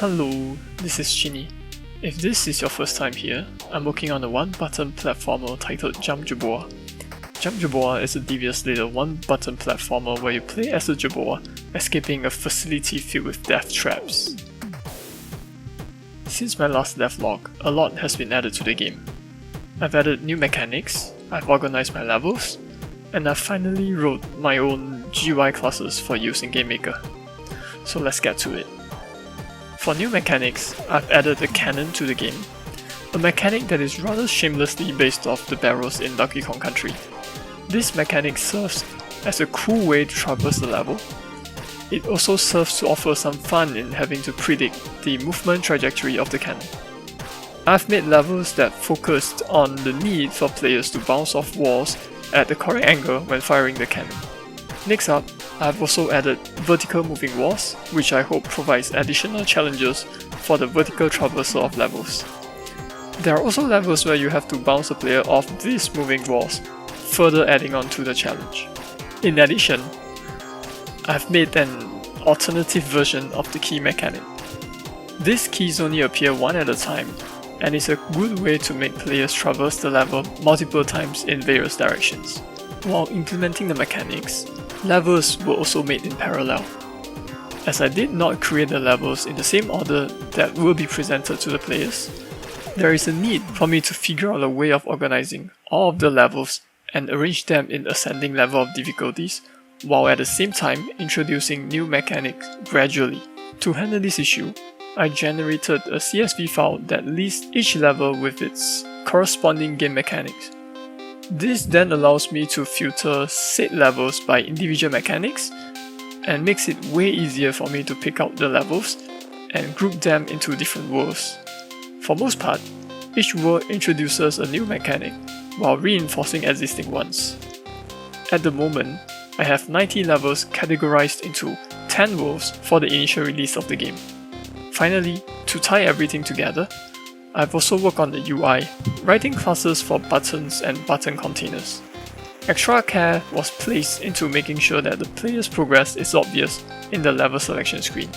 Hello, this is Shinny. If this is your first time here, I'm working on a one-button platformer titled Jerboa. Jerboa is a devious little one-button platformer where you play as a Jerboa, escaping a facility filled with death traps. Since my last devlog, a lot has been added to the game. I've added new mechanics, I've organized my levels, and I've finally wrote my own GUI classes for use in Gamemaker. So let's get to it. For new mechanics, I've added a cannon to the game, a mechanic that is rather shamelessly based off the barrels in Donkey Kong Country. This mechanic serves as a cool way to traverse the level. It also serves to offer some fun in having to predict the movement trajectory of the cannon. I've made levels that focused on the need for players to bounce off walls at the correct angle when firing the cannon. Next up, I've also added vertical moving walls, which I hope provides additional challenges for the vertical traversal of levels. There are also levels where you have to bounce a player off these moving walls, further adding on to the challenge. In addition, I've made an alternative version of the key mechanic. These keys only appear one at a time, and it's a good way to make players traverse the level multiple times in various directions. While implementing the mechanics, levels were also made in parallel. As I did not create the levels in the same order that will be presented to the players, there is a need for me to figure out a way of organizing all of the levels and arrange them in ascending level of difficulties, while at the same time introducing new mechanics gradually. To handle this issue, I generated a CSV file that lists each level with its corresponding game mechanics. This then allows me to filter said levels by individual mechanics and makes it way easier for me to pick out the levels and group them into different worlds. For most part, each world introduces a new mechanic while reinforcing existing ones. At the moment, I have 90 levels categorized into 10 worlds for the initial release of the game. Finally, to tie everything together, I've also worked on the UI, writing classes for buttons and button containers. Extra care was placed into making sure that the player's progress is obvious in the level selection screen.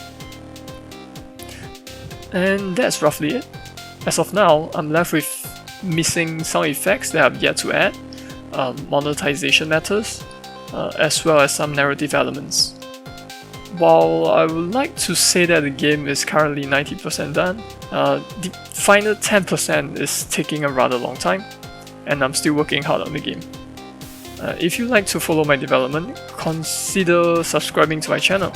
And that's roughly it. As of now, I'm left with missing sound effects that I've yet to add, monetization matters, as well as some narrative elements. While I would like to say that the game is currently 90% done, the final 10% is taking a rather long time, and I'm still working hard on the game. If you'd like to follow my development, consider subscribing to my channel.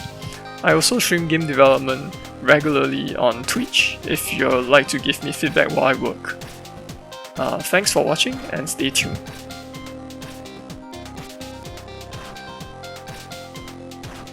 I also stream game development regularly on Twitch if you'd like to give me feedback while I work. Thanks for watching and stay tuned.